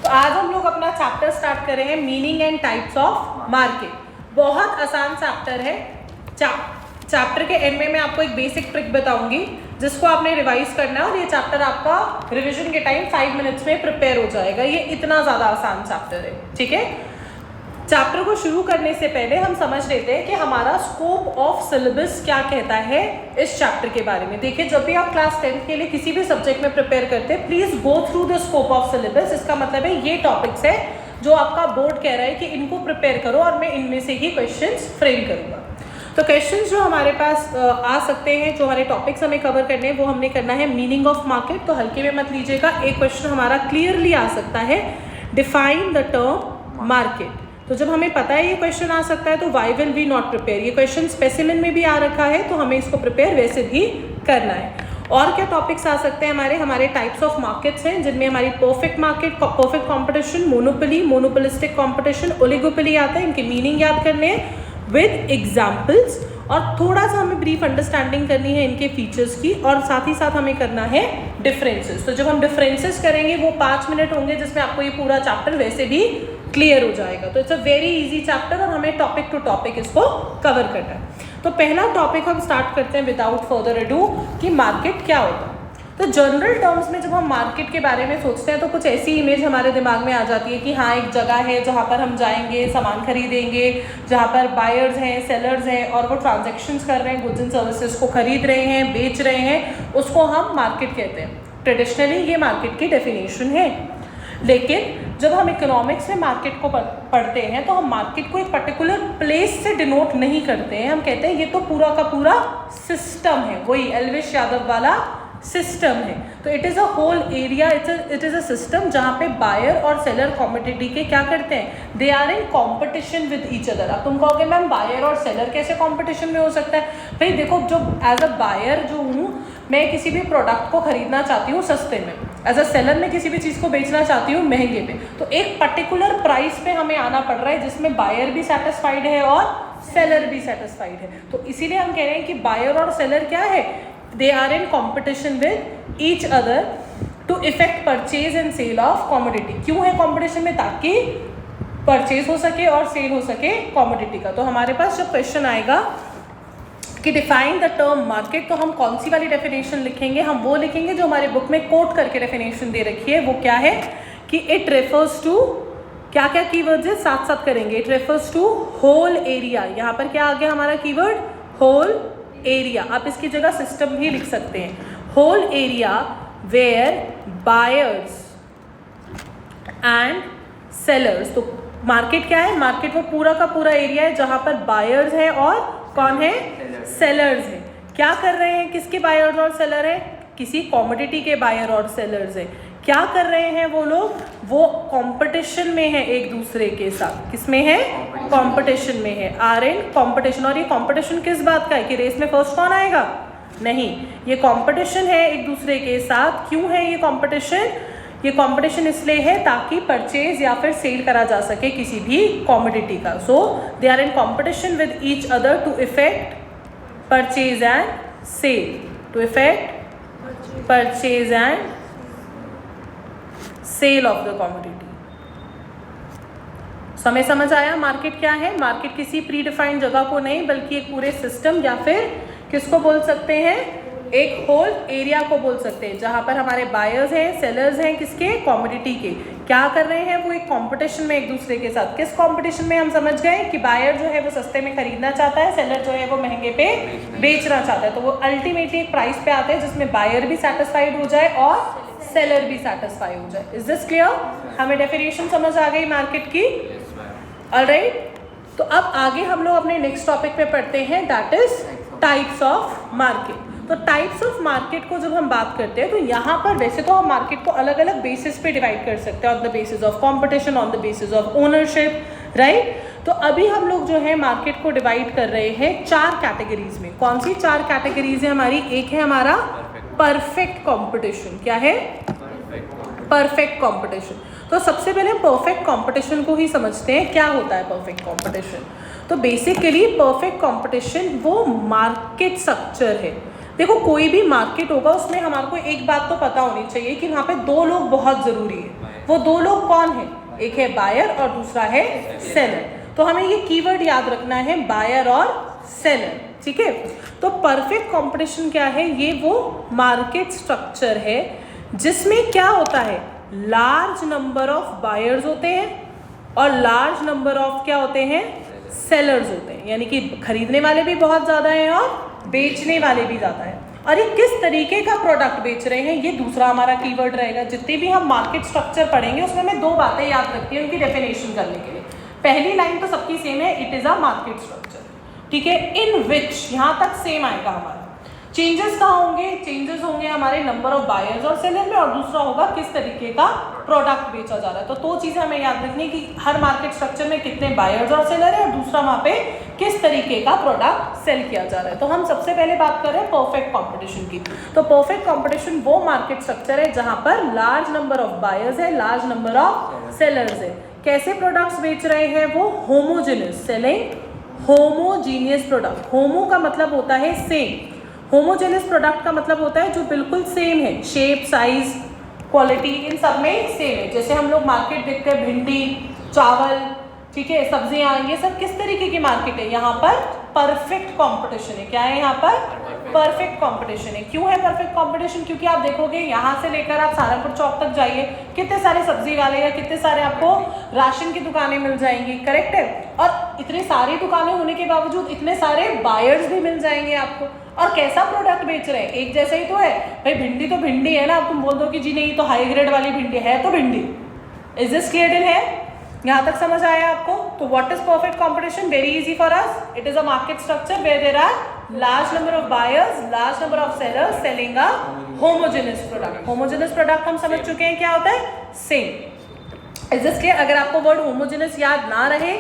तो आज हम लोग अपना चैप्टर स्टार्ट कर रहे हैं meaning and types of market. बहुत आसान चैप्टर है। चैप्टर के एंड में मैं आपको एक बेसिक ट्रिक बताऊंगी जिसको आपने रिवाइज करना है और ये चैप्टर आपका रिवीजन के टाइम 5 मिनट्स में प्रिपेयर हो जाएगा। ये इतना ज़्यादा आसान चैप्टर है, ठीक है। चैप्टर को शुरू करने से पहले हम समझ लेते हैं कि हमारा स्कोप ऑफ सिलेबस क्या कहता है इस चैप्टर के बारे में। देखिए, जब भी आप क्लास 10 के लिए किसी भी सब्जेक्ट में प्रिपेयर करते हैं, please go through the scope of syllabus. इसका मतलब है ये टॉपिक्स है जो आपका बोर्ड कह रहा है कि इनको प्रिपेयर करो और मैं इनमें से ही क्वेश्चंस फ्रेम करूंगा। तो क्वेश्चंस जो हमारे पास आ सकते हैं, जो हमारे टॉपिक्स हमें कवर करने हैं, वो हमने करना है मीनिंग ऑफ मार्केट। तो हल्के में मत लीजिएगा। एक क्वेश्चन हमारा क्लियरली आ सकता है, डिफाइन द टर्म मार्केट। तो जब हमें पता है ये क्वेश्चन आ सकता है तो why will we not prepare. ये क्वेश्चन स्पेसिमेन में भी आ रखा है तो हमें इसको प्रिपेयर वैसे भी करना है। और क्या टॉपिक्स आ सकते हैं हमारे टाइप्स ऑफ मार्केट्स हैं जिनमें हमारी perfect market, perfect competition, monopoly, monopolistic competition, oligopoly आता है। इनके मीनिंग याद करने हैं विद एग्जाम्पल्स और थोड़ा सा हमें ब्रीफ अंडरस्टैंडिंग करनी है इनके फीचर्स की, और साथ ही साथ हमें करना है डिफरेंसेस। तो जब हम डिफरेंसेस करेंगे वो 5 मिनट होंगे जिसमें आपको ये पूरा चैप्टर वैसे भी क्लियर हो जाएगा। तो it's a very easy chapter और हमें टॉपिक टू टॉपिक इसको कवर करना है। तो पहला टॉपिक हम स्टार्ट करते हैं विदाउट फर्दर अडू कि मार्केट क्या होता है। तो जनरल टर्म्स में जब हम मार्केट के बारे में सोचते हैं तो कुछ ऐसी इमेज हमारे दिमाग में आ जाती है कि हाँ, एक जगह है जहाँ पर हम जाएंगे, सामान खरीदेंगे, जहाँ पर बायर्स हैं, सेलर्स हैं और वो ट्रांजैक्शंस कर रहे हैं, गुड्स एंड सर्विसेज को खरीद रहे हैं, बेच रहे हैं, उसको हम मार्केट कहते हैं। ट्रेडिशनली ये मार्केट की डेफिनेशन है। लेकिन जब हम इकोनॉमिक्स में मार्केट को पढ़ते हैं तो हम मार्केट को एक पर्टिकुलर प्लेस से डिनोट नहीं करते हैं। हम कहते हैं ये तो पूरा का पूरा सिस्टम है, वही एल्विश यादव वाला सिस्टम है। तो it is a whole area, it is a system जहाँ पे बायर और सेलर कॉमोडिटी के क्या करते हैं, they are in competition with each other. अब तुम कहोगे मैम बायर और सेलर कैसे कॉम्पिटिशन में हो सकता है? भाई देखो, जो एज अ बायर जो हूँ मैं किसी भी प्रोडक्ट को खरीदना चाहती हूँ सस्ते में, एज अ सेलर मैं किसी भी चीज़ को बेचना चाहती हूँ महंगे पे। तो एक पर्टिकुलर प्राइस पे हमें आना पड़ रहा है जिसमें बायर भी सेटिस्फाइड है और सेलर भी सेटिस्फाइड है। तो इसीलिए हम कह रहे हैं कि बायर और सेलर क्या है, they are in competition with each other to effect purchase and sale of commodity। क्यों है competition में? ताकि परचेज हो सके और सेल हो सके कॉमोडिटी का। तो हमारे पास जब क्वेश्चन आएगा कि डिफाइन द टर्म मार्केट, तो हम कौन सी वाली डेफिनेशन लिखेंगे? हम वो लिखेंगे जो हमारे बुक में कोट करके डेफिनेशन दे रखी है। वो क्या है कि इट रेफर्स टू, क्या क्या कीवर्ड्स है साथ साथ करेंगे। It refers to whole area. यहाँ पर क्या आ गया हमारा कीवर्ड? Whole area. आप इसकी जगह सिस्टम भी लिख सकते हैं। Whole area where buyers and sellers. तो मार्केट क्या है? मार्केट वो पूरा का पूरा एरिया है जहां पर बायर्स हैं और कौन है? सेलर्स हैं। क्या कर रहे हैं? किसके बायर्स और सेलर है? किसी कॉमोडिटी के बायर और सेलर्स हैं। क्या कर रहे हैं वो लोग? वो कंपटीशन में है एक दूसरे के साथ। किसमें है? कंपटीशन में है। Are in competition. और ये कंपटीशन किस बात का है कि रेस में फर्स्ट कौन आएगा? नहीं, ये कंपटीशन है एक दूसरे के साथ। क्यों है ये कंपटीशन? ये कंपटीशन इसलिए है ताकि परचेज या फिर सेल करा जा सके किसी भी कॉमोडिटी का। So they are in competition with each other to effect purchase and sale, to effect purchase and sale of the commodity. हमें समझ आया मार्केट क्या है? मार्केट किसी प्री डिफाइंड जगह को नहीं बल्कि एक पूरे सिस्टम या फिर किसको बोल सकते हैं? एक होल एरिया को बोल सकते हैं जहां पर हमारे बायर्स हैं, सेलर्स हैं, किसके? कॉमोडिटी के। क्या कर रहे हैं? वो एक कंपटीशन में एक दूसरे के साथ। किस कंपटीशन में? हम समझ गए कि बायर जो है वो सस्ते में खरीदना चाहता है, सेलर जो है वो महंगे पे बेचना चाहता है। तो वो अल्टीमेटली एक प्राइस पे आते हैं जिसमें बायर भी सेटिस्फाइड हो जाए और सेलर भी सेटिस्फाई हो जाए। Is this clear? हमें डेफिनेशन समझ आ गई मार्केट की? ऑलराइट। तो अब आगे हम लोग अपने नेक्स्ट टॉपिक पे पढ़ते हैं, that is types of market. तो टाइप्स ऑफ मार्केट को जब हम बात करते हैं तो यहाँ पर वैसे तो हम मार्केट को अलग अलग बेसिस पे डिवाइड कर सकते हैं, on the basis of competition, on the basis of ownership, right. तो अभी हम लोग जो है मार्केट को डिवाइड कर रहे हैं 4 कैटेगरीज में। कौन सी 4 कैटेगरीज है हमारी? एक है हमारा परफेक्ट कंपटीशन। क्या है? Perfect competition. तो सबसे पहले परफेक्ट कंपटीशन को ही समझते हैं। क्या होता है परफेक्ट कंपटीशन? तो बेसिकली परफेक्ट कंपटीशन वो मार्केट स्ट्रक्चर है। देखो, कोई भी मार्केट होगा उसमें हमारे को एक बात तो पता होनी चाहिए कि वहाँ पे 2 लोग बहुत ज़रूरी है। वो दो लोग कौन है? एक है बायर और दूसरा है सेलर। तो हमें ये कीवर्ड याद रखना है, बायर और सेलर, ठीक है। तो परफेक्ट कंपटीशन क्या है? ये वो मार्केट स्ट्रक्चर है जिसमें क्या होता है, लार्ज नंबर ऑफ बायर्स होते हैं और लार्ज नंबर ऑफ क्या होते हैं, सेलर्स होते हैं। यानी कि खरीदने वाले भी बहुत ज़्यादा हैं और बेचने वाले भी ज़्यादा हैं। और ये किस तरीके का प्रोडक्ट बेच रहे हैं, ये दूसरा हमारा कीवर्ड रहेगा। जितने भी हम मार्केट स्ट्रक्चर पढ़ेंगे उसमें हमें दो बातें याद रखती हैं उनकी डेफिनेशन करने के लिए। पहली लाइन तो सबकी सेम है, it is a market structure, ठीक है। इन विच, यहाँ तक सेम आएगा हमारा। चेंजेस कहाँ होंगे? चेंजेस होंगे हमारे नंबर ऑफ बायर्स और सेलर में, और दूसरा होगा किस तरीके का प्रोडक्ट बेचा जा रहा है। तो दो चीज़ें हमें याद रखनी कि हर मार्केट स्ट्रक्चर में कितने बायर्स और सेलर है, और दूसरा वहाँ पे किस तरीके का प्रोडक्ट सेल किया जा रहा है। तो हम सबसे पहले बात कर रहे हैं परफेक्ट कॉम्पिटिशन की। तो परफेक्ट कॉम्पिटिशन वो मार्केट स्ट्रक्चर है जहाँ पर लार्ज नंबर ऑफ बायर्स है, लार्ज नंबर ऑफ सेलर्स है। कैसे प्रोडक्ट्स बेच रहे हैं वो? Homogeneous, selling homogeneous product. Homo का मतलब होता है सेम, होमोजेनियस प्रोडक्ट का मतलब होता है जो बिल्कुल सेम है, शेप, साइज, क्वालिटी इन सब में सेम है। जैसे हम लोग मार्केट देखते हैं, भिंडी, चावल, ठीक है, सब्जियां, ये सब किस तरीके की मार्केट है? यहाँ पर परफेक्ट कंपटीशन है। क्या है यहाँ पर? परफेक्ट कंपटीशन है। क्यों है परफेक्ट कंपटीशन? क्योंकि आप देखोगे यहाँ से लेकर आप सहारनपुर चौक तक जाइए, कितने सारे सब्जी वाले या कितने सारे आपको राशन की दुकानें मिल जाएंगी, करेक्ट है। और इतनी सारी दुकानें होने के बावजूद इतने सारे बायर्स भी मिल जाएंगे आपको। और कैसा प्रोडक्ट बेच रहे हैं? एक जैसा ही तो है भाई, भिंडी तो भिंडी है ना। अब तुम बोल दो कि जी नहीं तो हाई ग्रेड वाली भिंडी है, तो भिंडी। इज दिस क्लियर इन है? यहाँ तक समझ आया आपको? तो what is perfect competition? Very easy for us. It is a market structure where there are large number of buyers, large number of sellers selling a homogeneous product. Homogeneous product हम समझ चुके हैं क्या होता है, सेम। Is this clear? अगर आपको word homogeneous याद ना रहे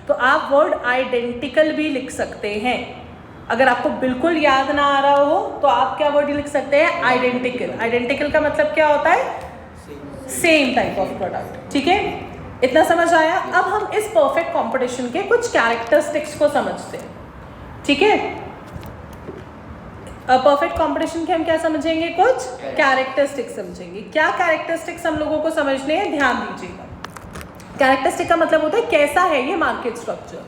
तो आप वर्ड आइडेंटिकल भी लिख सकते हैं। अगर आपको बिल्कुल याद ना आ रहा हो तो आप क्या वर्ड लिख सकते हैं? आइडेंटिकल। आइडेंटिकल का मतलब क्या होता है? सेम टाइप ऑफ प्रोडक्ट, ठीक है। इतना समझ आया? अब हम इस परफेक्ट कंपटीशन के कुछ कैरेक्टरिस्टिक्स को समझते हैं, ठीक है। परफेक्ट कंपटीशन के हम क्या समझेंगे? कुछ कैरेक्टरिस्टिक्स समझेंगे। क्या कैरेक्टरिस्टिक्स हम लोगों को समझने हैं, ध्यान दीजिएगा। कैरेक्टरिस्टिक का मतलब होता है कैसा है ये मार्केट स्ट्रक्चर।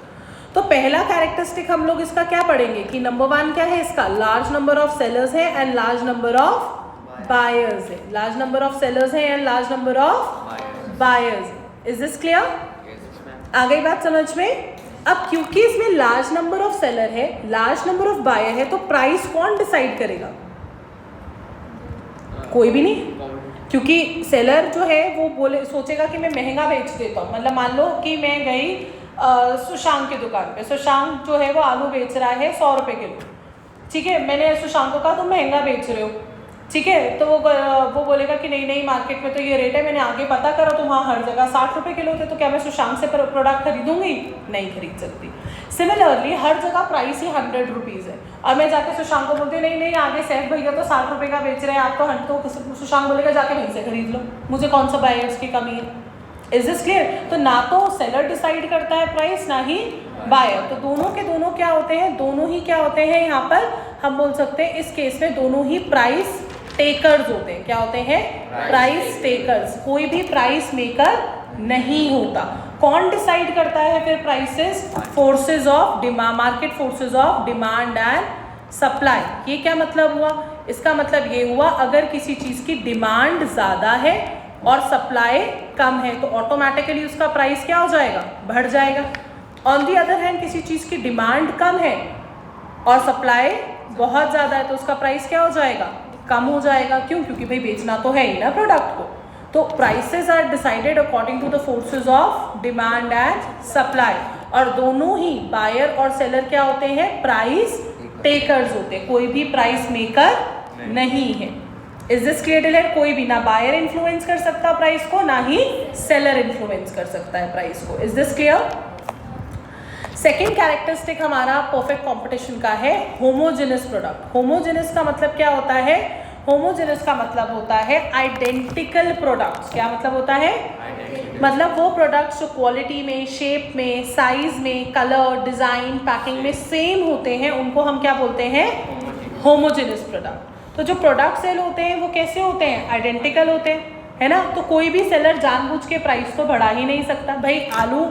तो पहला कैरेक्टरिस्टिक हम लोग इसका क्या पढ़ेंगे कि नंबर 1 क्या है इसका? लार्ज नंबर ऑफ सेलर्स है and large number of buyers है। लार्ज नंबर ऑफ सेलर्स है and large number of buyers. Is this clear? आ गई बात समझ में? अब क्योंकि इसमें लार्ज नंबर ऑफ सेलर है, लार्ज नंबर ऑफ बायर है, तो प्राइस कौन डिसाइड करेगा? कोई भी नहीं, क्योंकि सेलर जो है वो बोले सोचेगा कि मैं महंगा बेच देता हूँ। मतलब मान लो कि मैं गई सुशांक की दुकान पे, सुशांक जो है वो आलू बेच रहा है 100 रुपये किलो, ठीक है। मैंने सुशांक को कहा तुम महंगा बेच रहे हो, ठीक है। तो वो बोलेगा कि नहीं नहीं मार्केट में तो ये रेट है, मैंने आगे पता करा तो वहाँ हर जगह 60 रुपये किलो थे, तो क्या मैं सुशांक से प्रोडक्ट खरीदूंगी? नहीं खरीद सकती। सिमिलरली हर जगह प्राइस ही 100 रुपीज़ है और मैं जाके सुशांक को बोलती हूँ नहीं नहीं आगे सैफ भैया तो 60 रुपये का बेच रहे हैं, आप तो सुशांक बोलेगा जाके वहीं से खरीद लो, मुझे कौन सा बायर्स की कमी है। Is this clear? तो ना तो सेलर डिसाइड करता है प्राइस, ना ही बायर। तो दोनों के दोनों क्या होते हैं? दोनों ही क्या होते हैं? यहाँ पर हम बोल सकते हैं इस केस में दोनों ही प्राइस टेकर्स होते हैं। क्या होते हैं? Price takers. कोई भी प्राइस मेकर नहीं होता। कौन डिसाइड करता है फिर prices? Forces of demand, market forces of demand and supply. ये क्या मतलब हुआ? इसका मतलब ये हुआ अगर किसी चीज़ की डिमांड ज़्यादा है और सप्लाई कम है तो ऑटोमेटिकली उसका प्राइस क्या हो जाएगा? बढ़ जाएगा। ऑन दी अदर हैंड किसी चीज़ की डिमांड कम है और सप्लाई बहुत ज़्यादा है तो उसका प्राइस क्या हो जाएगा? कम हो जाएगा। क्यों? क्योंकि भाई बेचना तो है ही ना प्रोडक्ट को। तो prices are decided according to the forces of demand and supply. और दोनों ही बायर और सेलर क्या होते हैं? प्राइस टेकर्स होते हैं। कोई भी प्राइस मेकर नहीं है। Is this clear? कोई भी, ना बायर इन्फ्लुएंस कर सकता प्राइस को, ना ही सेलर इन्फ्लुएंस कर सकता है प्राइस को। Is this clear? Second characteristic हमारा परफेक्ट कंपटीशन का है होमोजेनस प्रोडक्ट। होमोजेनस का मतलब क्या होता है? होमोजेनस का मतलब होता है आइडेंटिकल प्रोडक्ट्स। क्या मतलब होता है? मतलब वो प्रोडक्ट्स जो क्वालिटी में, शेप में, साइज में, कलर, डिजाइन, पैकिंग में सेम होते हैं, उनको हम क्या बोलते हैं? Homogeneous product. तो जो प्रोडक्ट सेल होते हैं वो कैसे होते हैं? आइडेंटिकल होते हैं। है ना। तो कोई भी सेलर जानबूझ के प्राइस तो बढ़ा ही नहीं सकता। भाई आलू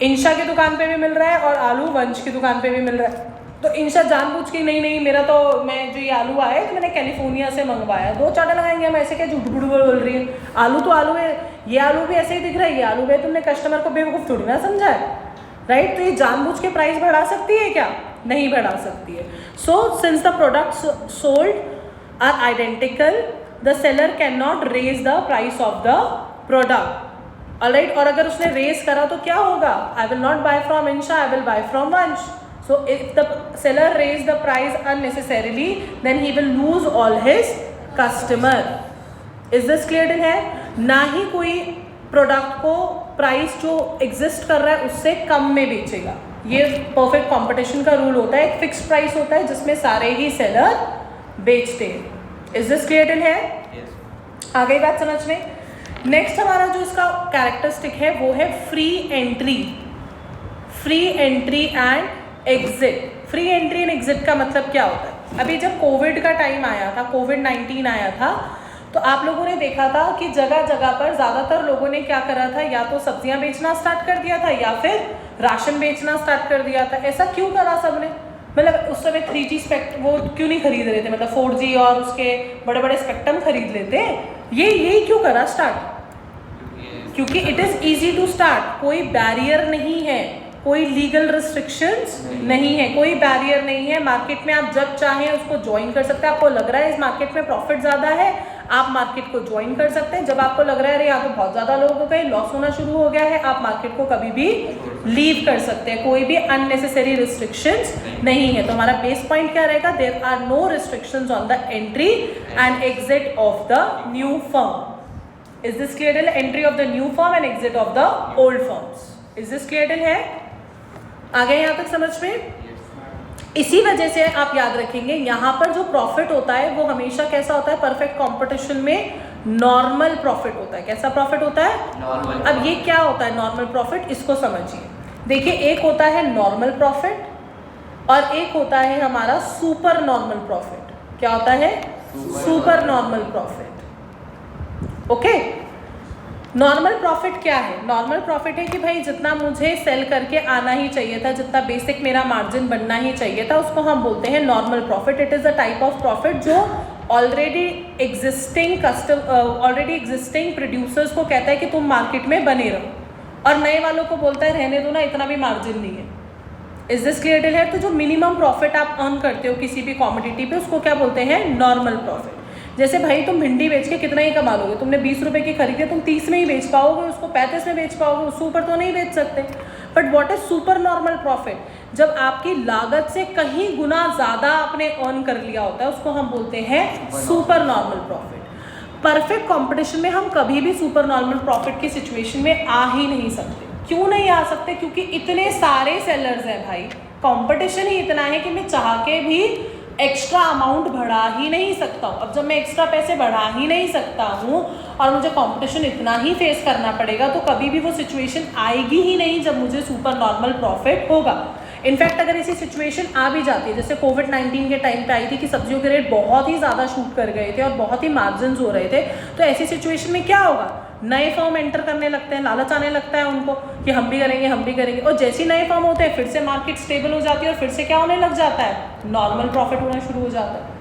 इंशा की दुकान पे भी मिल रहा है और आलू वंश की दुकान पे भी मिल रहा है, तो इंशा जानबूझ के नहीं मेरा तो, मैं जो ये आलू आया तो मैंने कैलिफोर्निया से मंगवाया, 2 चाटा लगाएंगे हम, ऐसे क्या झूठ बोल रही है। आलू तो आलू है, ये आलू भी ऐसे ही दिख रहा है, ये आलू भी, तुमने कस्टमर को बेवकूफ़ थोड़ी ना समझा है, राइट। तो ये जानबूझ के प्राइस बढ़ा सकती है क्या? नहीं बढ़ा सकती है। So since the products sold are identical, the seller can not raise the price of the product, alright. और अगर उसने रेज करा तो क्या होगा? I will not buy from Insha, I will buy from Vansh. So if the seller raise the price unnecessarily, then he will lose all his customer. Is this clear till है? ना ही कोई प्रोडक्ट को प्राइस जो exist कर रहा है उससे कम में बेचेगा। ये परफेक्ट कंपटीशन का रूल होता है। एक फिक्स प्राइस होता है जिसमें सारे ही सेलर बेचते हैं। इज दिस क्लियर टिल है? आ गई बात समझ में? नेक्स्ट हमारा जो इसका कैरेक्टरिस्टिक है वो है free entry. Free entry and exit. Free entry and exit का मतलब क्या होता है? अभी जब कोविड का टाइम आया था, कोविड-19 आया था, तो आप लोगों ने देखा था कि जगह जगह पर ज़्यादातर लोगों ने क्या करा था, या तो सब्जियां बेचना स्टार्ट कर दिया था या फिर राशन बेचना स्टार्ट कर दिया था। ऐसा क्यों करा सबने? मतलब उस समय 3G स्पेक्ट्रम वो क्यों नहीं खरीद रहे थे, मतलब 4G और उसके बड़े बड़े स्पेक्ट्रम खरीद लेते। ये क्यों करा स्टार्ट? क्योंकि it is easy to start, कोई बैरियर नहीं है, कोई लीगल रिस्ट्रिक्शंस नहीं है, कोई बैरियर नहीं है। मार्केट में आप जब चाहें उसको ज्वाइन कर सकते हैं। आपको लग रहा है इस मार्केट में प्रॉफिट ज़्यादा है, आप मार्केट को ज्वाइन कर सकते हैं। जब आपको लग रहा है अरे यहाँ तो बहुत ज़्यादा लोग हो गए, लॉस होना शुरू हो गया है, आप मार्केट को कभी भी लीव कर सकते हैं। कोई भी अननेसेसरी रिस्ट्रिक्शंस नहीं है। तो हमारा बेस पॉइंट क्या रहेगा? There are no restrictions on the entry and exit of the new firm. Is this clear? Entry of the new firm and exit of the old firms. Is this clear है? आ गए यहाँ तक समझ में? इसी वजह से आप याद रखेंगे यहाँ पर जो प्रॉफिट होता है वो हमेशा कैसा होता है? परफेक्ट कंपटीशन में नॉर्मल प्रॉफिट होता है। कैसा प्रॉफिट होता है? नॉर्मल। अब ये क्या होता है नॉर्मल प्रॉफिट? इसको समझिए। देखिए, एक होता है नॉर्मल प्रॉफिट और एक होता है हमारा सुपर नॉर्मल प्रॉफिट। क्या होता है? Super normal profit. Okay. Normal profit क्या है? नॉर्मल प्रॉफिट है कि भाई जितना मुझे सेल करके आना ही चाहिए था, जितना बेसिक मेरा मार्जिन बनना ही चाहिए था, उसको हम बोलते हैं normal profit. It is a type of profit जो ऑलरेडी एग्जिस्टिंग प्रोड्यूसर्स को कहता है कि तुम मार्केट में बने रहो, और नए वालों को बोलता है रहने दो ना, इतना भी मार्जिन नहीं है। इज दिस क्लियर टिल है? तो जो मिनिमम प्रॉफिट आप अर्न करते हो किसी भी कॉमोडिटी पे, उसको क्या बोलते हैं? Normal profit. जैसे भाई तुम भिंडी बेच के कितना ही कमा लोगे, तुमने 20 रुपए की खरीदी, तुम 30 में ही बेच पाओगे, उसको 35 में बेच पाओगे, उससे ऊपर तो नहीं बेच सकते। But what is super normal profit? जब आपकी लागत से कहीं गुना ज़्यादा आपने अर्न कर लिया होता है, उसको हम बोलते हैं super normal profit. Perfect competition में हम कभी भी सुपर नॉर्मल प्रॉफिट की सिचुएशन में आ ही नहीं सकते। क्यों नहीं आ सकते? क्योंकि इतने सारे सेलर्स हैं भाई, कॉम्पिटिशन ही इतना है कि मैं चाह के भी एक्स्ट्रा अमाउंट बढ़ा ही नहीं सकता हूँ। अब जब मैं एक्स्ट्रा पैसे बढ़ा ही नहीं सकता हूँ और मुझे कंपटीशन इतना ही फेस करना पड़ेगा, तो कभी भी वो सिचुएशन आएगी ही नहीं जब मुझे सुपर नॉर्मल प्रॉफिट होगा। इनफैक्ट अगर ऐसी सिचुएशन आ भी जाती है, जैसे कोविड-19 के टाइम पे आई थी कि सब्जियों के रेट बहुत ही ज़्यादा शूट कर गए थे और बहुत ही मार्जिन हो रहे थे, तो ऐसी सिचुएशन में क्या होगा? नए फर्म एंटर करने लगते हैं, लालच आने लगता है उनको कि हम भी करेंगे, और जैसे नए फर्म होते हैं फिर से मार्केट स्टेबल हो जाती है और फिर से क्या होने लग जाता है? नॉर्मल प्रॉफिट होना शुरू हो जाता है।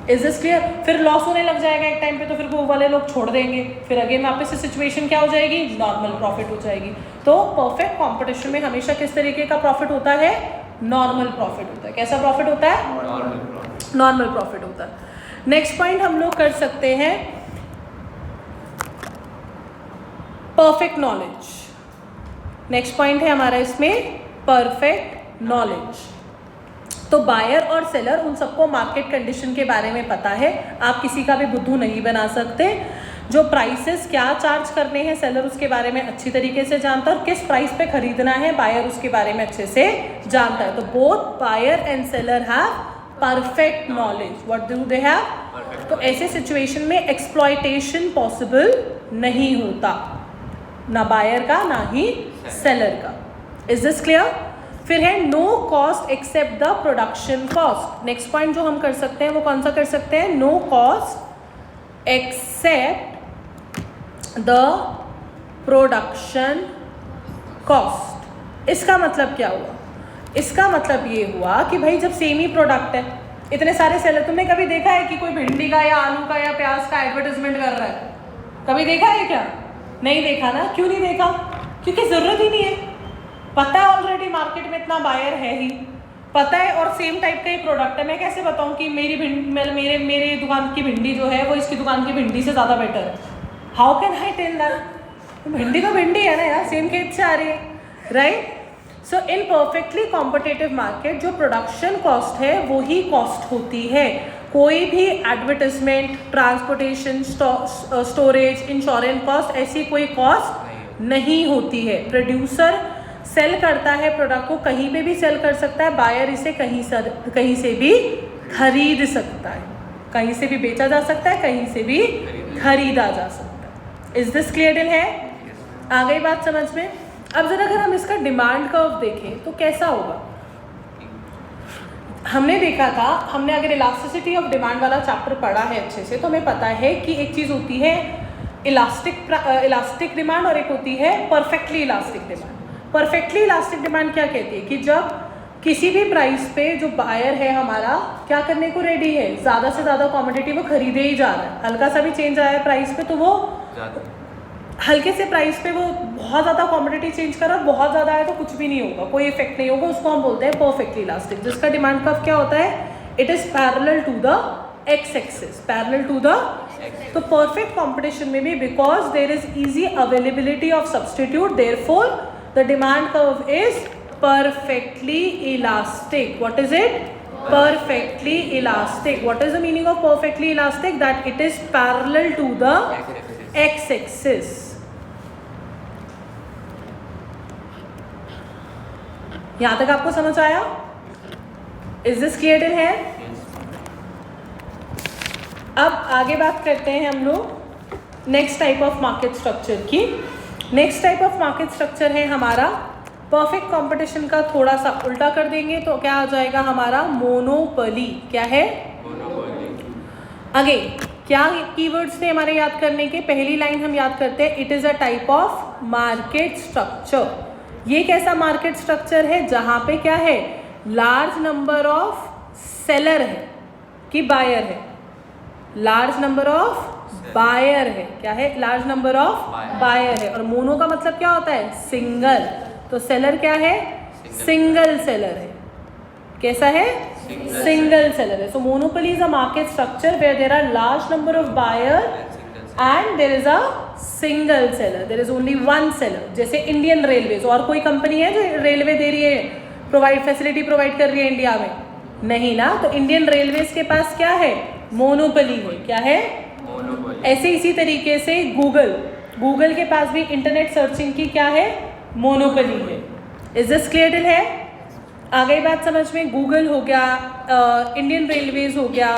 Is this clear? फिर लॉस होने लग जाएगा एक टाइम पे, तो फिर वो वाले लोग छोड़ देंगे, फिर अगेन वापस से सिचुएशन क्या हो जाएगी? नॉर्मल प्रॉफिट हो जाएगी। तो परफेक्ट कॉम्पिटिशन में हमेशा किस तरीके का प्रॉफिट होता है? नॉर्मल प्रॉफिट होता है। कैसा प्रॉफिट होता है? नॉर्मल प्रॉफिट होता है। नेक्स्ट पॉइंट हम लोग कर सकते हैं परफेक्ट नॉलेज। नेक्स्ट पॉइंट है हमारा इसमें परफेक्ट नॉलेज। तो बायर और सेलर उन सबको मार्केट कंडीशन के बारे में पता है, आप किसी का भी बुद्धू नहीं बना सकते। जो प्राइसेस क्या चार्ज करने हैं सेलर उसके बारे में अच्छी तरीके से जानता है, और किस प्राइस पे खरीदना है बायर उसके बारे में अच्छे से जानता है। तो both buyer and seller have perfect knowledge. What do they have? तो ऐसे सिचुएशन में एक्सप्लॉयटेशन पॉसिबल नहीं होता, ना बायर का ना ही सेलर का। Is this clear? फिर है no cost except the production cost. Next point जो हम कर सकते हैं वो कौन सा कर सकते हैं? No cost except the production cost. इसका मतलब क्या हुआ? इसका मतलब ये हुआ कि भाई जब सेम ही प्रोडक्ट है, इतने सारे सेलर, तुमने कभी देखा है कि कोई भिंडी का या आलू का या प्याज का एडवर्टाइजमेंट कर रहा है? कभी देखा है क्या? नहीं देखा ना। क्यों नहीं देखा? क्योंकि ज़रूरत ही नहीं है। पता है ऑलरेडी मार्केट में इतना बायर है ही, पता है, और सेम टाइप का ही प्रोडक्ट है। मैं कैसे बताऊं कि मेरे दुकान की भिंडी जो है वो इसकी दुकान की भिंडी से ज़्यादा बेटर है? How can I tell that? भिंडी तो भिंडी है ना यार, सेम खेत से आ रही है, right? So in perfectly competitive market जो प्रोडक्शन कॉस्ट है वो ही कॉस्ट होती है। कोई भी advertisement, transportation, storage, insurance cost, ऐसी कोई कॉस्ट नहीं होती है। प्रोड्यूसर सेल करता है प्रोडक्ट को, कहीं पे भी सेल कर सकता है, बायर इसे कहीं से भी खरीद सकता है, कहीं से भी बेचा जा सकता है, कहीं से भी खरीदा जा सकता है। इज दिस क्लियर है? आ गई बात समझ में? अब जरा अगर हम इसका डिमांड कर्व देखें तो कैसा होगा? हमने देखा था, हमने अगर इलास्टिसिटी ऑफ डिमांड वाला चैप्टर पढ़ा है अच्छे से तो हमें पता है कि एक चीज़ होती है इलास्टिक डिमांड और एक होती है perfectly elastic demand. Perfectly elastic demand क्या कहती है कि जब किसी भी प्राइस पे जो बायर है हमारा क्या करने को रेडी है, ज़्यादा से ज़्यादा कमोडिटी वो खरीदे ही जा रहा है। हल्का सा भी चेंज आया है प्राइस पे तो वो हल्के से प्राइस पे वो बहुत ज़्यादा कमोडिटी चेंज कर रहा है, बहुत ज़्यादा है तो कुछ भी नहीं होगा, कोई इफेक्ट नहीं होगा, उसको हम बोलते हैं परफेक्टली इलास्टिक। जिसका डिमांड कर्व क्या होता है? It is parallel to the x axis, parallel to the. तो परफेक्ट कॉम्पिटिशन में भी because there is easy availability of substitute, therefore the demand curve is perfectly elastic. What is it? Perfectly elastic. What is the meaning of perfectly elastic? That it is parallel to the x-axis. यहां तक आपको समझ आया? Is this clear till here? अब आगे बात करते हैं हम लोग next type of market structure की। Next type of market structure है हमारा परफेक्ट कंपटीशन का थोड़ा सा उल्टा कर देंगे तो क्या आ जाएगा हमारा? मोनोपोली। क्या है? अगेन क्या कीवर्ड्स थे हमारे याद करने के? पहली लाइन हम याद करते हैं, it is a type of market structure. ये कैसा मार्केट स्ट्रक्चर है? जहाँ पे क्या है? लार्ज नंबर ऑफ सेलर है कि बायर है? लार्ज नंबर ऑफ बायर है। क्या है? लार्ज नंबर ऑफ बायर है। और मोनो का मतलब क्या होता है? सिंगल। तो सेलर क्या है? सिंगल सेलर है। कैसा है? सिंगल सेलर है। So monopoly is a market structure where there are large number of buyer and there is a single seller, there is only one seller. जैसे इंडियन रेलवेज, और कोई company है जो railway दे रही है, फैसिलिटी प्रोवाइड कर रही है इंडिया में? नहीं ना। तो इंडियन रेलवेज के पास क्या है? मोनोपोली है। क्या है? ऐसे इसी तरीके से गूगल के पास भी इंटरनेट सर्चिंग की क्या है? मोनोपोली है। इज दिस क्लियर टिल है? आ गई बात समझ में? गूगल हो गया, इंडियन रेलवेज हो गया,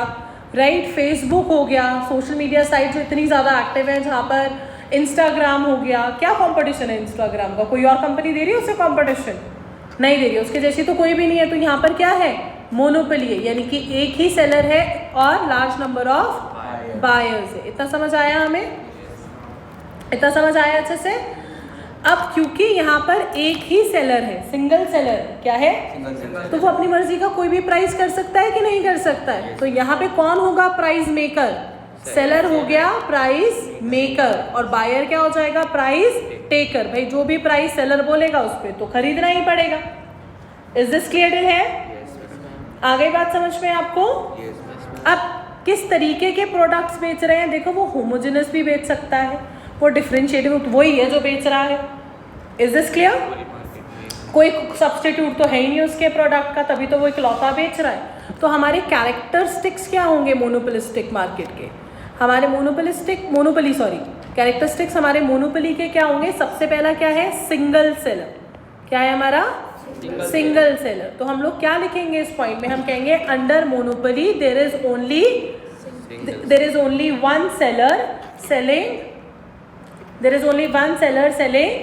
राइट, फेसबुक हो गया, सोशल मीडिया साइट जो इतनी ज़्यादा एक्टिव है, जहाँ पर इंस्टाग्राम हो गया। क्या कंपटीशन है इंस्टाग्राम का? कोई और कंपनी दे रही है उसे कंपटीशन? नहीं दे रही है, उसके जैसी तो कोई भी नहीं है। तो यहाँ पर क्या है? मोनोपोली है, यानी कि एक ही सेलर है और लार्ज नंबर ऑफ बायर्स है। इतना समझ आया हमें? इतना समझ आया अच्छे से? अब क्योंकि यहाँ पर एक ही सेलर है, सिंगल सेलर, क्या है? तो वो अपनी मर्जी का कोई भी प्राइस कर सकता है कि नहीं कर सकता है? तो यहाँ पे कौन होगा प्राइस मेकर? सेलर हो गया प्राइस मेकर, और बायर क्या हो जाएगा? Price taker. भाई जो भी प्राइस सेलर बोलेगा उस पर तो खरीदना ही पड़ेगा। इज दिस क्लियर है? आ गई बात समझ में आपको? अब किस तरीके के प्रोडक्ट्स बेच रहे हैं? देखो, वो होमोजेनस भी बेच सकता है, वो डिफरेंशिएटिव वही है जो बेच रहा है। Is this clear? कोई सब्स्टिट्यूट तो है ही नहीं उसके प्रोडक्ट का, तभी तो वो इकलौता बेच रहा है। तो हमारे कैरेक्टरिस्टिक्स क्या होंगे मोनोपोलिस्टिक मार्केट के? हमारे कैरेक्टरिस्टिक्स हमारे मोनोपोली के क्या होंगे? सबसे पहला क्या है? Single seller. क्या है हमारा? Single seller. तो हम लोग क्या लिखेंगे इस पॉइंट में? हम कहेंगे under monopoly there is only one seller selling, there is only one seller selling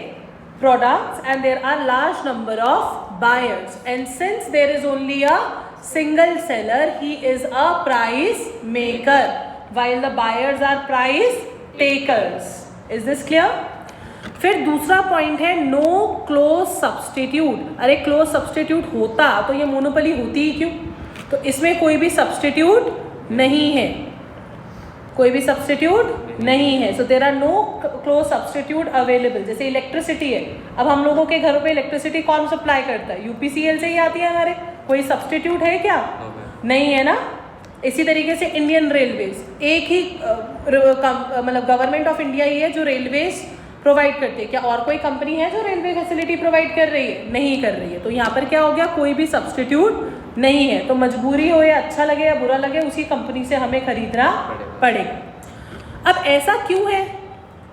products and there are large number of buyers, and since there is only a single seller, he is a price maker while the buyers are price takers. Is this clear? फिर दूसरा point है no close substitute. अरे close substitute होता तो ये monopoly होती ही क्यों? तो इसमें कोई भी सब्सटीट्यूट नहीं है, कोई भी सब्सटीट्यूट नहीं है। So there are no close substitute available. जैसे इलेक्ट्रिसिटी है, अब हम लोगों के घरों पे इलेक्ट्रिसिटी कौन सप्लाई करता है? यूपीसीएल से ही आती है हमारे। कोई सब्सटीट्यूट है क्या? नहीं है ना। इसी तरीके से इंडियन रेलवेज, एक ही मतलब गवर्नमेंट ऑफ इंडिया ही है जो रेलवेज प्रोवाइड करती है। क्या और कोई कंपनी है जो रेलवे फैसिलिटी प्रोवाइड कर रही है? नहीं कर रही है। तो यहाँ पर क्या हो गया? कोई भी सब्सटीट्यूट नहीं है। तो मजबूरी हो या अच्छा लगे या बुरा लगे, उसी कंपनी से हमें खरीदना पड़ेगा। अब ऐसा क्यों है?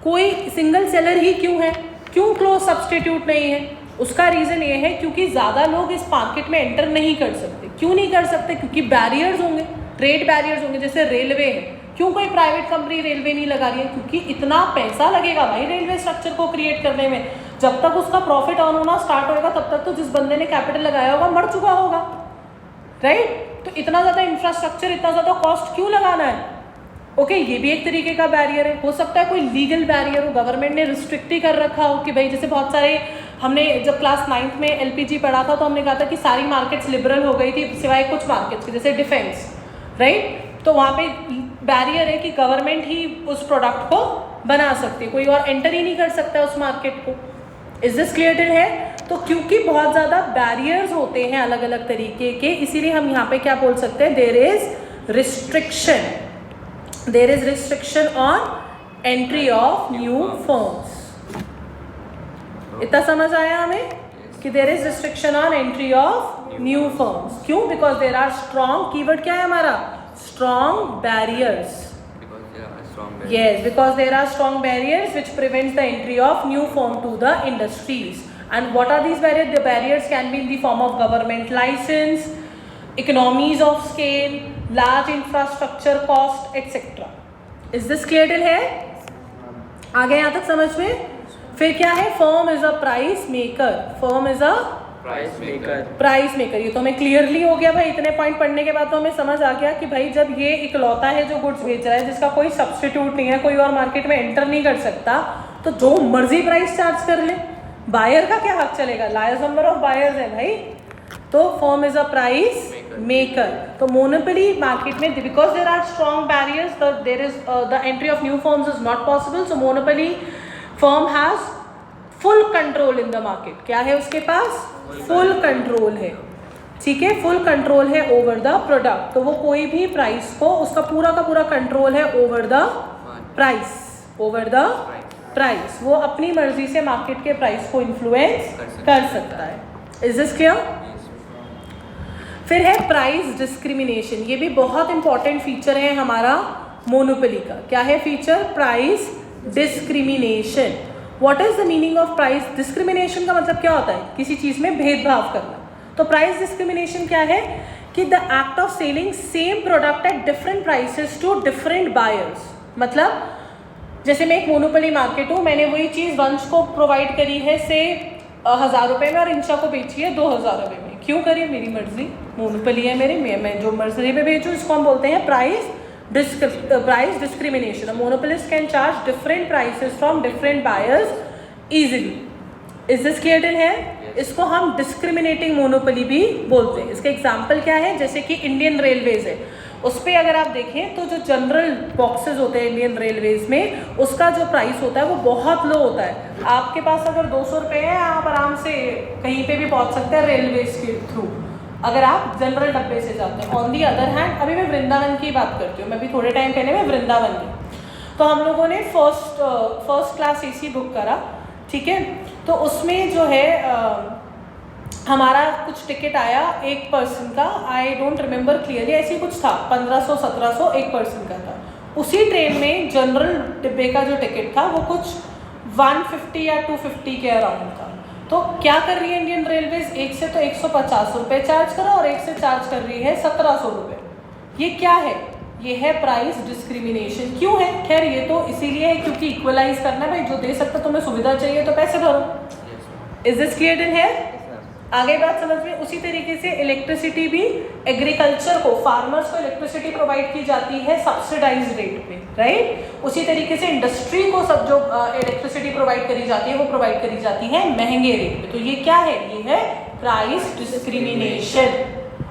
कोई सिंगल सेलर ही क्यों है? क्यों क्लोज सब्सटीट्यूट नहीं है? उसका रीज़न ये है क्योंकि ज़्यादा लोग इस मार्केट में एंटर नहीं कर सकते। क्यों नहीं कर सकते? क्योंकि बैरियर्स होंगे, ट्रेड बैरियर्स होंगे। जैसे रेलवे है, क्यों कोई प्राइवेट कंपनी रेलवे नहीं लगा रही है? क्योंकि इतना पैसा लगेगा भाई रेलवे स्ट्रक्चर को क्रिएट करने में। जब तक उसका प्रॉफिट ऑन होना स्टार्ट होगा तब तक तो जिस बंदे ने कैपिटल लगाया होगा मर चुका होगा, राइट? तो इतना ज़्यादा इंफ्रास्ट्रक्चर, इतना ज़्यादा कॉस्ट क्यों लगाना है? ओके, ये भी एक तरीके का बैरियर है। हो सकता है कोई लीगल बैरियर हो, गवर्नमेंट ने रिस्ट्रिक्ट ही कर रखा हो कि भाई जैसे बहुत सारे, हमने जब क्लास 9th में एलपीजी पढ़ा था तो हमने कहा था कि सारी मार्केट्स लिबरल हो गई थी सिवाय कुछ मार्केट्स के, जैसे डिफेंस, राइट? तो वहाँ पे बैरियर है कि गवर्नमेंट ही उस प्रोडक्ट को बना सकती है, कोई और एंटर ही नहीं कर सकता है उस मार्केट को। इज दिस क्लियर है? तो क्योंकि बहुत ज़्यादा बैरियर्स होते हैं अलग अलग तरीके के, इसीलिए हम यहाँ पे क्या बोल सकते हैं? There is restriction, there is restriction on entry of new firms. इतना समझ आया हमें कि there is restriction on entry of new firms. क्यों? Because there are strong, keyword क्या है हमारा? Strong barriers. Yes, because there are strong barriers which prevents the entry of new firm to the industries. And what are these barriers? The barriers can be in the form of government license, economies of scale, large infrastructure cost, etc. Is this clear till here? आ गए यहाँ तक समझ में? फिर क्या है? firm is a price maker. Firm is a price maker. ये तो हमें क्लियरली हो गया भाई। इतने पॉइंट पढ़ने के बाद तो हमें समझ आ गया कि भाई जब ये इकलौता है जो गुड्स बेच रहा है, जिसका कोई सब्स्टिट्यूट नहीं है, कोई और मार्केट में एंटर नहीं कर सकता, तो जो मर्जी प्राइस चार्ज कर ले, बायर का क्या हक चलेगा? लार्ज नंबर ऑफ बायर्स है भाई। तो firm is a price maker. तो मोनोपोली मार्केट में because there are strong barriers, there is the entry of new firms is not possible. So monopoly firm has full control in the market. क्या है उसके पास? Full control है, ठीक है? Full control है ओवर द प्रोडक्ट। तो वो कोई भी प्राइस को, उसका पूरा का पूरा कंट्रोल है over the price, over the price. वो अपनी मर्जी से मार्केट के प्राइस को इन्फ्लुएंस कर सकता है। Is this clear? फिर है प्राइस डिस्क्रिमिनेशन। ये भी बहुत इंपॉर्टेंट फीचर है हमारा मोनोपोली का। क्या है feature? Price discrimination. What is the meaning of price discrimination? का मतलब क्या होता है? किसी चीज़ में भेदभाव करना। तो प्राइस डिस्क्रिमिनेशन क्या है? कि the act of selling same product at different prices to different buyers. मतलब जैसे मैं एक मोनोपोली मार्केट हूँ, मैंने वही चीज़ वंश को प्रोवाइड करी है से 1000 रुपये में और इंशा को बेची है 2000 रुपये में। क्यों करिए? मेरी मर्जी, मोनोपोली है मेरी, मैं जो मर्जी पे बेचूँ, इसको हम बोलते हैं price discrimination. A monopolist can charge different prices from different buyers easily. Is this clear till here? इसको हम discriminating monopoly भी बोलते हैं। इसका एग्जाम्पल क्या है? जैसे कि इंडियन रेलवेज है, उस पर अगर आप देखें तो जो जनरल बॉक्सेस होते हैं इंडियन रेलवेज में, उसका जो प्राइस होता है वो बहुत लो होता है। आपके पास अगर 200 रुपये है, आप आराम से कहीं पे भी पहुंच सकते हैं रेलवेज के थ्रू, अगर आप जनरल डब्बे से जाते हैं। ऑन दी अदर हैंड, अभी मैं वृंदावन की बात करती हूँ, मैं भी थोड़े टाइम पहले मैं वृंदावन की, तो हम लोगों ने फर्स्ट क्लास AC बुक करा, ठीक है? तो उसमें जो है हमारा कुछ टिकट आया एक पर्सन का, आई डोंट रिमेंबर क्लियरली, ऐसे ही कुछ था, 1500-1700 एक पर्सन का था। उसी ट्रेन में जनरल डिब्बे का जो टिकट था वो कुछ 150 या 250 के अराउंड था। तो क्या कर रही है इंडियन रेलवेज? एक से तो 150 रुपये चार्ज करा और एक से चार्ज कर रही है 1700 रुपये। ये क्या है? ये है प्राइस डिस्क्रिमिनेशन। क्यों है? खैर ये तो इसीलिए है क्योंकि इक्वलाइज करना है भाई, जो दे सकता तुम्हें सुविधा चाहिए तो पैसे भरो। इज दिस क्लियर इन है? आगे बात समझ में। उसी तरीके से इलेक्ट्रिसिटी भी एग्रीकल्चर को, फार्मर्स को इलेक्ट्रिसिटी प्रोवाइड की जाती है सब्सिडाइज रेट पे, राइट। उसी तरीके से इंडस्ट्री को सब जो इलेक्ट्रिसिटी प्रोवाइड करी जाती है वो प्रोवाइड करी जाती है महंगे रेट पे। तो ये क्या है, ये है प्राइस डिस्क्रिमिनेशन।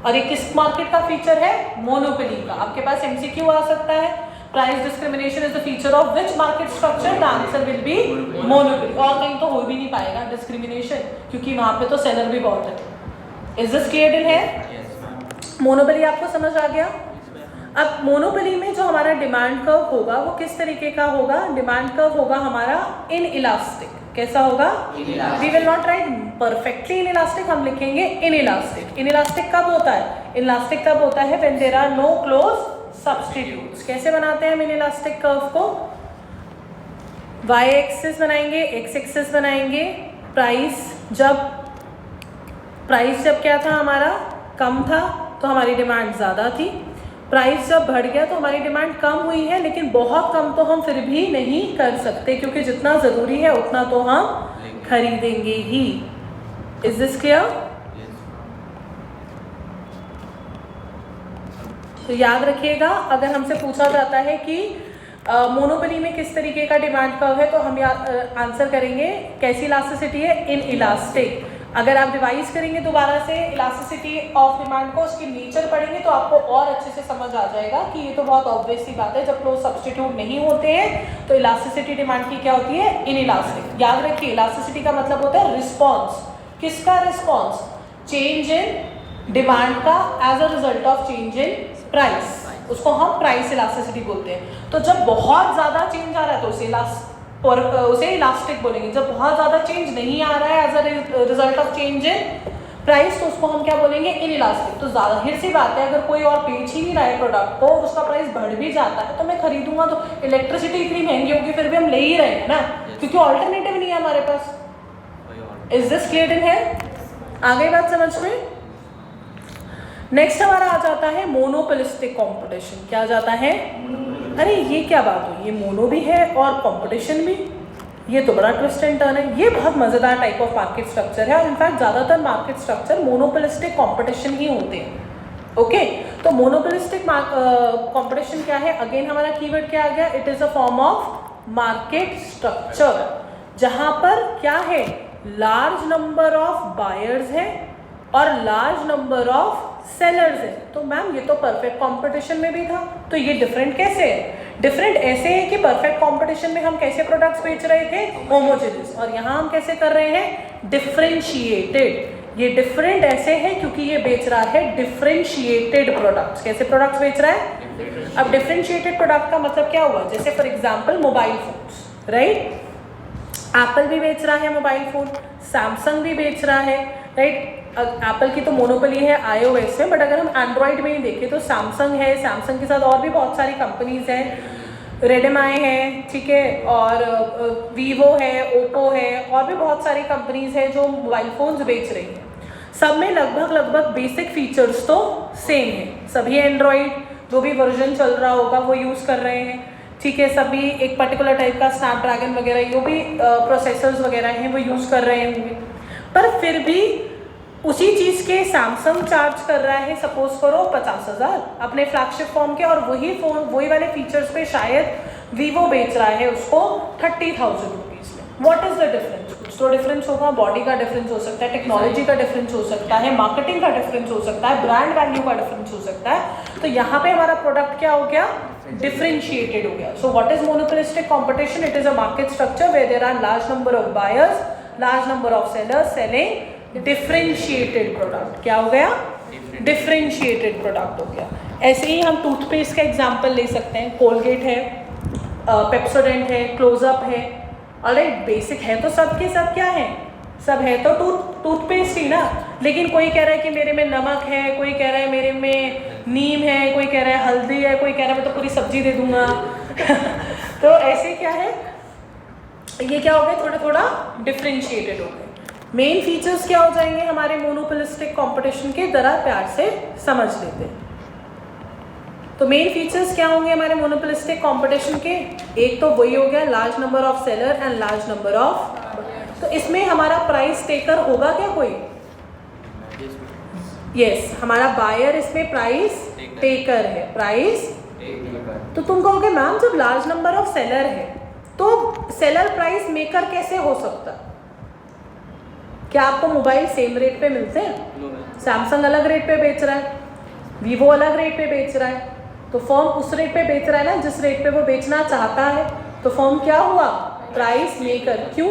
और ये किस मार्केट का फीचर है, मोनोपोली का। आपके पास एमसीक्यू आ सकता है, price discrimination is the feature of which market structure, the answer will be monopoly. और कहीं तो हो भी नहीं पाएगा डिस्क्रिमिनेशन, क्योंकि वहां पे तो सेलर भी बहुत है। इज दिस क्लियर इन है? मोनोपोली आपको समझ आ गया। अब मोनोपोली में जो हमारा डिमांड कर्व होगा वो किस तरीके का होगा, डिमांड कर्व होगा हमारा इन इलास्टिक। कैसा होगा, we will not write perfectly inelastic, हम लिखेंगे इन इलास्टिक। इन इलास्टिक कब होता है, इलास्टिक तब होता है when there are no close substitutes. कैसे बनाते हैं हम इन इलास्टिक कर्व को, y एक्सिस बनाएंगे, x एक्सिस बनाएंगे। प्राइस जब क्या था हमारा, कम था तो हमारी डिमांड ज़्यादा थी। प्राइस जब बढ़ गया तो हमारी डिमांड कम हुई है, लेकिन बहुत कम तो हम फिर भी नहीं कर सकते, क्योंकि जितना ज़रूरी है उतना तो हम खरीदेंगे ही। Is this clear? तो याद रखिएगा, अगर हमसे पूछा जाता है कि मोनोपोली में किस तरीके का डिमांड कर्व है, तो हम आंसर करेंगे कैसी इलास्टिसिटी है, इन इलास्टिक। अगर आप रिवाइज करेंगे दोबारा से इलास्टिसिटी ऑफ डिमांड को, उसकी नेचर पढ़ेंगे तो आपको और अच्छे से समझ आ जाएगा कि ये तो बहुत ऑब्वियस सी बात है। जब क्लोज सब्स्टिट्यूट नहीं होते हैं तो इलास्टिसिटी डिमांड की क्या होती है, इन इलास्टिक। याद रखिए, इलास्टिसिटी का मतलब होता है रिस्पॉन्स। किसका रिस्पॉन्स, चेंज इन डिमांड का as a result of change in price, उसको हम प्राइस इलास्टिसिटी बोलते हैं। तो जब बहुत ज़्यादा चेंज आ रहा है तो उसे इलास्टिक बोलेंगे। जब बहुत ज़्यादा चेंज नहीं आ रहा है as a result of change in price, तो उसको हम क्या बोलेंगे, इन इलास्टिक। तो जाहिर सी बात है, अगर कोई और बेच ही नहीं रहा है प्रोडक्ट को और उसका प्राइस बढ़ भी जाता है तो मैं खरीदूंगा। तो इलेक्ट्रिसिटी इतनी महंगी होगी फिर भी हम ले ही रहे हैं ना, क्योंकि ऑल्टरनेटिव नहीं है हमारे पास। इज दिस क्लियर इन है? आगे बात समझ में। नेक्स्ट हमारा आ जाता है मोनोपोलिस्टिक कंपटीशन। क्या आ जाता है, अरे ये क्या बात हुई, ये मोनो भी है और कंपटीशन भी, ये तो बड़ा ट्विस्ट एंड टर्न है। ये बहुत मज़ेदार टाइप ऑफ मार्केट स्ट्रक्चर है और इनफैक्ट ज़्यादातर मार्केट स्ट्रक्चर मोनोपोलिस्टिक कंपटीशन ही होते हैं। ओके, तो मोनोपोलिस्टिक कंपटीशन क्या है, अगेन हमारा कीवर्ड क्या आ गया, it is a form of market structure जहाँ पर क्या है, लार्ज नंबर ऑफ बायर्स है और लार्ज नंबर ऑफ सेलर्स है। तो मैम ये तो परफेक्ट कंपटीशन में भी था, तो ये डिफरेंट कैसे है? डिफरेंट ऐसे है कि परफेक्ट कंपटीशन में हम कैसे प्रोडक्ट्स बेच रहे थे, होमोजेनियस, और यहाँ हम कैसे कर रहे हैं, डिफरेंशिएटेड। ये डिफरेंट ऐसे है क्योंकि ये बेच रहा है डिफरेंशिएटेड प्रोडक्ट्स। कैसे प्रोडक्ट्स बेच रहा है? अब डिफरेंशिएटेड प्रोडक्ट का मतलब क्या हुआ, जैसे for example mobile phones, right. Apple भी बेच रहा है मोबाइल फ़ोन, सैमसंग भी बेच रहा है, राइट। एप्पल की तो मोनोपोली है iOS में, बट अगर हम एंड्रॉयड में ही देखें तो सैमसंग है, सैमसंग के साथ और भी बहुत सारी कंपनीज हैं, रेडमी है, ठीक है, और वीवो है, ओप्पो है, और भी बहुत सारी कंपनीज हैं जो मोबाइल फ़ोन्स बेच रही हैं। सब में लगभग बेसिक फीचर्स तो सेम है। सभी एंड्रॉयड जो भी वर्जन चल रहा होगा वो यूज़ कर रहे हैं, ठीक है। सभी एक पर्टिकुलर टाइप का स्नैपड्रैगन वगैरह जो भी प्रोसेसर्स वगैरह हैं वो यूज़ कर रहे होंगे, पर फिर भी उसी चीज़ के सैमसंग चार्ज कर रहा है सपोज करो 50,000 अपने फ्लैगशिप फॉर्म के, और वही फ़ोन वही वाले फीचर्स पे शायद वीवो बेच रहा है उसको 30,000 रुपीज़ में। What is the difference? कुछ तो डिफरेंस होगा, बॉडी का डिफरेंस हो सकता है, टेक्नोलॉजी का डिफरेंस हो सकता है, मार्केटिंग का डिफरेंस हो सकता है, ब्रांड वैल्यू का डिफरेंस हो सकता है। तो यहाँ पे हमारा प्रोडक्ट क्या हो गया, डिफरेंशिएटेड हो गया। So what is monopolistic competition? It is a market structure where there are large number of buyers, large number of sellers selling differentiated product. क्या हो गया, डिफरेंशिएटेड प्रोडक्ट हो गया। ऐसे ही हम टूथपेस्ट का एग्जांपल ले सकते हैं, कोलगेट है, पेप्सोडेंट है, क्लोजअप है, ऑलराइट। बेसिक है तो सब के सब क्या है, सब है तो टूथपेस्ट ही ना, लेकिन कोई कह रहा है कि मेरे में नमक है, कोई कह रहा है मेरे में नीम है, कोई कह रहा है हल्दी है, कोई कह रहा है मैं तो पूरी सब्जी दे दूंगा तो ऐसे क्या है, ये क्या हो गया, थोड़ा थोड़ा डिफरेंशिएटेड हो गए। मेन फीचर्स क्या हो जाएंगे हमारे मोनोपोलिस्टिक कंपटीशन के, जरा प्यार से समझ लेते हैं। तो मेन फीचर्स क्या होंगे हमारे मोनोपोलिस्टिक कंपटीशन के? एक तो वही हो गया large number of seller and large number of, तो इसमें हमारा प्राइस टेकर होगा क्या कोई? यस, हमारा बायर इसमें प्राइस टेकर है, प्राइस। तो तुम कहोगे मैम जब लार्ज नंबर ऑफ सेलर है तो सेलर प्राइस मेकर कैसे हो सकता? क्या आपको मोबाइल सेम रेट पे मिलते हैं? सैमसंग अलग रेट पे बेच रहा है, वीवो अलग रेट पे बेच रहा है, तो फर्म उस रेट पे बेच रहा है ना जिस रेट पे वो बेचना चाहता है। तो फर्म क्या हुआ? Price maker. क्यों?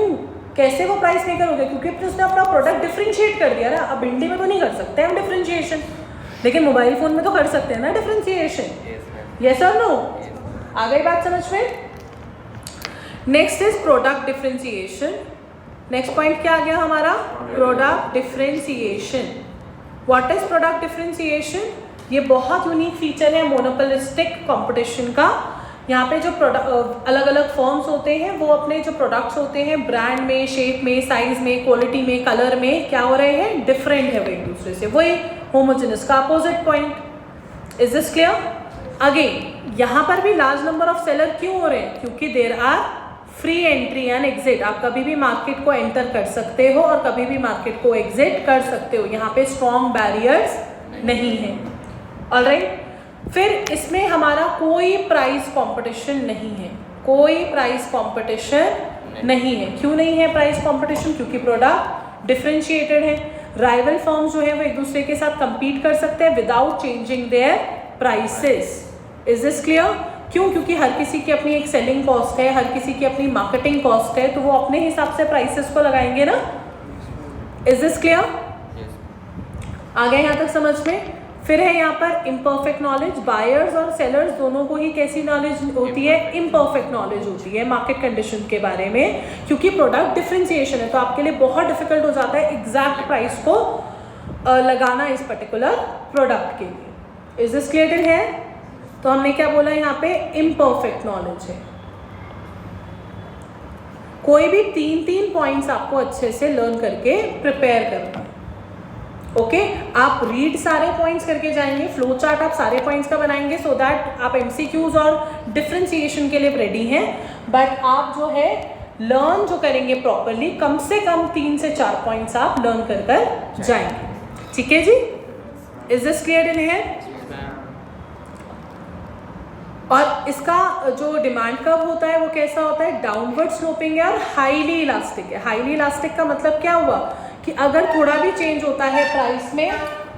कैसे वो प्राइस मेकर हो गया? क्योंकि उसने अपना प्रोडक्ट डिफरेंशिएट कर दिया ना। अब भिंडी में तो नहीं कर सकते हम डिफरेंशिएशन, लेकिन मोबाइल फोन में तो कर सकते हैं ना डिफरेंशिएशन। यस और नो? आ गई बात समझ में? Next is product differentiation. Next point क्या आ गया हमारा? Product differentiation. What is product differentiation? ये बहुत यूनिक फीचर है मोनोपोलिस्टिक कंपटीशन का। यहाँ पे जो प्रोडक्ट अलग अलग फर्म्स होते हैं वो अपने जो प्रोडक्ट्स होते हैं ब्रांड में, शेप में, साइज में, क्वालिटी में, कलर में क्या हो रहे हैं? डिफरेंट है वो एक दूसरे से। वही होमोजेनस का opposite point. Is this clear? Again यहाँ पर भी लार्ज नंबर ऑफ सेलर क्यों हो रहे हैं? क्योंकि there are free entry and exit. आप कभी भी मार्केट को एंटर कर सकते हो और कभी भी मार्केट को एग्जिट कर सकते हो। यहाँ पे स्ट्रॉन्ग बैरियर्स नहीं है। ऑलराइट, फिर इसमें हमारा कोई प्राइस कंपटीशन नहीं है। कोई प्राइस कंपटीशन नहीं है। क्यों नहीं है प्राइस कंपटीशन? क्योंकि प्रोडक्ट डिफरेंशिएटेड है। राइवल फर्म्स जो है वो एक दूसरे के साथ compete कर सकते हैं without changing their prices. Is this clear? क्यों? क्योंकि हर किसी की अपनी एक सेलिंग कॉस्ट है, हर किसी की अपनी मार्केटिंग कॉस्ट है, तो वो अपने हिसाब से प्राइसेस को लगाएंगे ना। Is this clear? आ गया यहाँ तक समझ में? फिर है यहाँ पर इम्परफेक्ट नॉलेज। बायर्स और सेलर्स दोनों को ही कैसी नॉलेज होती है? इम्परफेक्ट नॉलेज होती है मार्केट कंडीशन के बारे में, क्योंकि प्रोडक्ट डिफरेंशिएशन है। तो आपके लिए बहुत डिफिकल्ट हो जाता है एग्जैक्ट प्राइस को लगाना इस पर्टिकुलर प्रोडक्ट के लिए। इज दिस क्लियर है? तो हमने क्या बोला यहाँ पे? इम्परफेक्ट नॉलेज है। कोई भी 3 पॉइंट्स आपको अच्छे से लर्न करके प्रिपेयर करना है। ओके, आप रीड सारे पॉइंट्स करके जाएंगे, फ्लो चार्ट आप सारे पॉइंट्स का बनाएंगे सो दैट आप एमसीक्यूज और डिफरेंशिएशन के लिए रेडी हैं। बट आप जो है लर्न जो करेंगे प्रॉपरली, कम से कम 3 से 4 पॉइंट्स आप लर्न कर कर जाएंगे। ठीक है जी? इज दिस क्लियर इन है? और इसका जो डिमांड कर्व होता है वो कैसा होता है? डाउनवर्ड स्लोपिंग है और हाईली इलास्टिक है। हाईली इलास्टिक का मतलब क्या हुआ कि अगर थोड़ा भी चेंज होता है प्राइस में,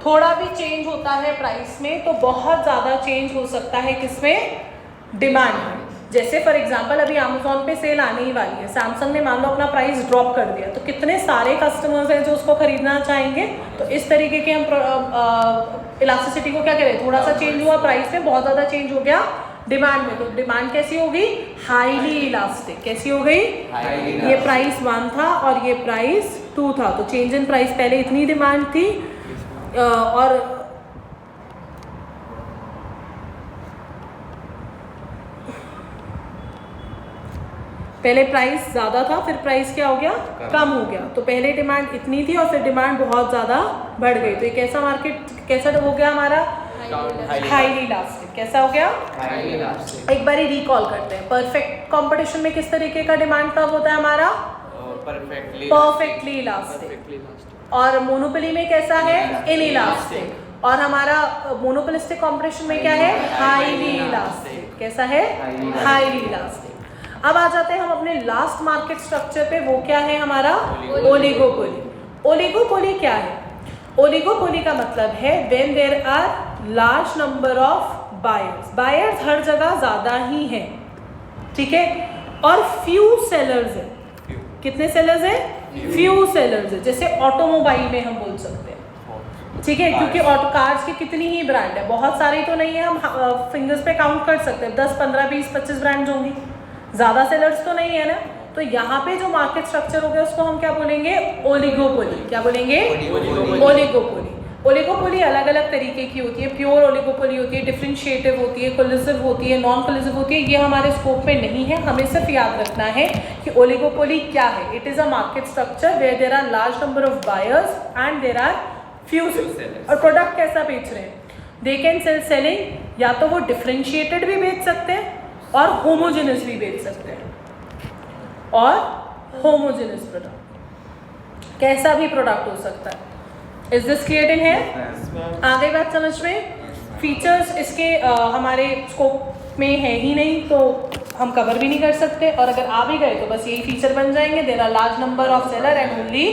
थोड़ा भी चेंज होता है प्राइस में, तो बहुत ज़्यादा चेंज हो सकता है किसमें? डिमांड में। जैसे फॉर एग्जांपल अभी अमेजोन पे सेल आने ही वाली है, सैमसंग ने मान लो अपना प्राइस ड्रॉप कर दिया, तो कितने सारे कस्टमर्स हैं जो उसको खरीदना चाहेंगे। तो इस तरीके के हम इलास्टिसिटी को क्या करें? थोड़ा सा चेंज हुआ प्राइस में, बहुत ज़्यादा चेंज हो गया डिमांड में, तो डिमांड कैसी होगी? Highly elastic. कैसी हो गई? ये प्राइस 1 था और ये प्राइस 2 था, तो चेंज इन प्राइस पहले इतनी डिमांड थी और पहले प्राइस ज़्यादा था, फिर प्राइस क्या हो गया? कम हो गया। तो पहले डिमांड इतनी थी और फिर डिमांड बहुत ज़्यादा बढ़ गई। तो ये कैसा मार्केट कैसा हो गया हमारा? Highly elastic. कैसा हो गया? Highly elastic. एक बार ही रिकॉल करते हैं। परफेक्ट कंपटीशन में किस तरीके का डिमांड कर्व होता है हमारा? Perfectly elastic. और मोनोपोली में कैसा है? In elastic. और हमारा मोनोपोलिस्टिक कंपटीशन में क्या है? Highly elastic. कैसा है? Highly elastic. अब आ जाते हैं हम अपने लास्ट मार्केट स्ट्रक्चर पे। वो क्या है हमारा? ओलिगोपोली। ओलिगोपोली क्या है? ओलिगोपोली का मतलब है when there are large number of buyers. Buyers हर जगह ज़्यादा ही हैं, ठीक है, और फ्यू सेलर्स हैं। कितने सेलर्स हैं? फ्यू सेलर्स हैं। जैसे ऑटोमोबाइल में हम बोल सकते हैं, ठीक है, क्योंकि ऑटो कार्स की कितनी ही ब्रांड है, बहुत सारी तो नहीं है, हम फिंगर्स पे काउंट कर सकते हैं, 10, 15, 20, 25 ब्रांड्स होंगी, ज़्यादा सेलर्स तो नहीं है ना। तो यहाँ पे जो मार्केट स्ट्रक्चर हो गया उसको हम क्या बोलेंगे? ओलिगोपोली। क्या बोलेंगे? ओलिगोपोली। ओलिगोपोली अलग अलग तरीके की होती है। प्योर ओलिगोपोली होती है, डिफरेंशिएटिव होती है, कोलिसिव होती है, नॉन कोलिसिव होती है। ये हमारे स्कोप में नहीं है। हमें सिर्फ याद रखना है कि ओलिगोपोली क्या है। It is a market structure where there are large number of buyers and there are few sellers. और प्रोडक्ट कैसा बेच रहे हैं? दे कैन सेलिंग, या तो वो डिफरेंशिएटेड भी बेच सकते हैं और होमोजेनस भी बेच सकते हैं। और होमोजेनस प्रोडक्ट कैसा भी प्रोडक्ट हो सकता है। इज दिस क्लियर टिल है? आ गई बात समझ में? फीचर्स इसके हमारे स्कोप में है ही नहीं तो हम कवर भी नहीं कर सकते, और अगर आ भी गए तो बस यही फीचर बन जाएंगे। There are large number of seller and only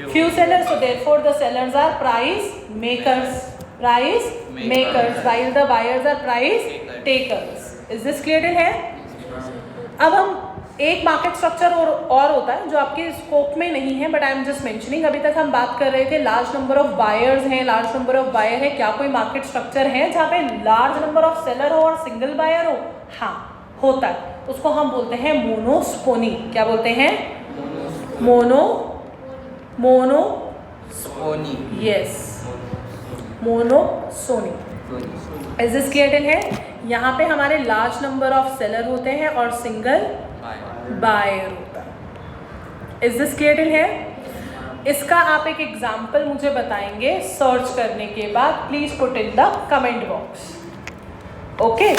few sellers, so therefore the sellers are price makers, while the buyers are price takers. Is this clear till है? अब हम एक मार्केट स्ट्रक्चर और होता है जो आपके स्कोप में नहीं है, but I am just mentioning. अभी तक हम बात कर रहे थे लार्ज नंबर ऑफ बायर्स हैं, लार्ज नंबर ऑफ बायर है। क्या कोई मार्केट स्ट्रक्चर है जहाँ पे लार्ज नंबर ऑफ सेलर हो और सिंगल बायर हो? हाँ, होता है। उसको हम बोलते हैं मोनोस्पोनी। क्या बोलते हैं? Monopsony. Yes, monopsony. Is this clear till है? यहाँ पे हमारे लार्ज नंबर ऑफ सेलर होते हैं और सिंगल बायर होता है। इज दिस क्लियर टिल है? इसका आप एक एग्जाम्पल मुझे बताएंगे सर्च करने के बाद, please put in the comment box. Okay,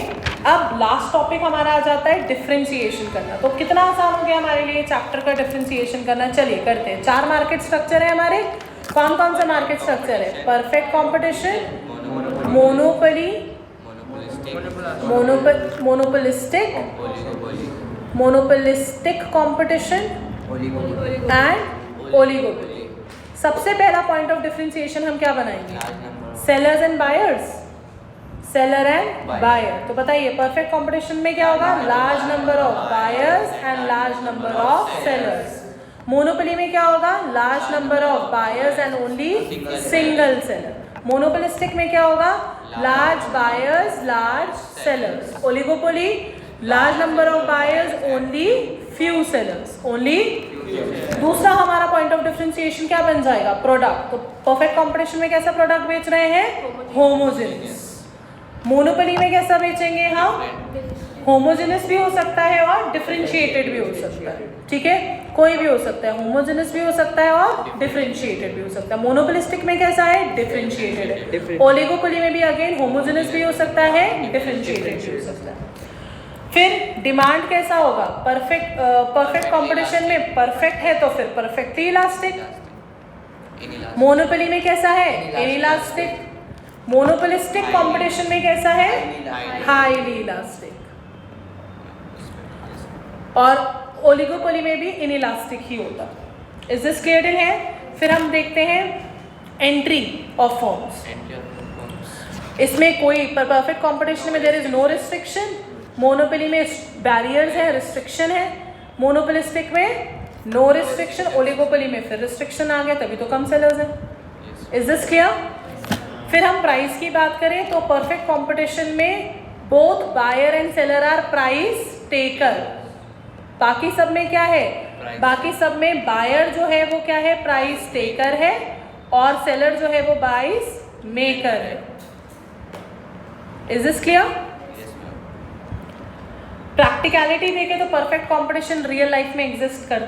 अब लास्ट टॉपिक हमारा आ जाता है डिफरेंशिएशन करना। तो कितना आसान हो गया हमारे लिए चैप्टर का डिफरेंशिएशन करना। चलिए करते हैं। 4 मार्केट स्ट्रक्चर है हमारे। कौन कौन सा मार्केट स्ट्रक्चर है? Perfect competition, monopoly, monopolistic competition and oligopoly. सबसे पहला पॉइंट ऑफ डिफरेंशिएशन हम क्या बनाएंगे? Sellers and buyers, seller and buyer. तो बताइए परफेक्ट कंपटीशन में क्या होगा? Large number of buyers and large number of sellers. Monopoly में क्या होगा? Large number of buyers and only single seller. Monopolistic में क्या होगा? Large buyers, large sellers. Oligopoly, large number of buyers, only few sellers, only. दूसरा हमारा point of differentiation क्या बन जाएगा? प्रोडक्ट। तो परफेक्ट कंपटीशन में कैसा प्रोडक्ट बेच रहे हैं? होमोजेनियस। मोनोपोली में कैसा बेचेंगे हम? होमोजेनियस भी हो सकता है और डिफरेंशिएटेड भी हो सकता है। ठीक है, कोई भी हो सकता है, होमोजेनियस भी हो सकता है और डिफरेंशिएटेड भी हो सकता है। मोनोपोलिस्टिक में कैसा है? डिफरेंशिएटेड है। ओलिगोपोली में भी अगेन होमोजेनियस भी हो सकता है, डिफरेंशिएटेड भी हो सकता है। फिर डिमांड कैसा होगा? परफेक्ट कंपटीशन में परफेक्ट है तो फिर परफेक्टली इलास्टिक। मोनोपोली में कैसा है? इनइलास्टिक। मोनोपोलिस्टिक कंपटीशन में कैसा है? Highly elastic. और ओलिगोपोली में भी इनइलास्टिक ही होता। इज दिस क्लियर है? फिर हम देखते हैं एंट्री ऑफ फॉर्म्स। इसमें कोई परफेक्ट कंपटीशन में there is no restriction. Monopoly में बैरियर्स है, रिस्ट्रिक्शन है। मोनोपोलिस्टिक में नो रिस्ट्रिक्शन। ओलिगोपोली में फिर रिस्ट्रिक्शन आ गया, तभी तो कम सेलर्स है। Is this clear? फिर हम प्राइस की बात करें तो परफेक्ट कंपटीशन में both buyer and seller are price taker. बाकी सब में क्या है? बाकी सब में बायर जो है वो क्या है? प्राइस टेकर है, और सेलर जो है वो प्राइस मेकर है। Is this clear? प्रैक्टिकलिटी देखें तो परफेक्ट कंपटीशन रियल लाइफ में एग्जिस्ट करता है।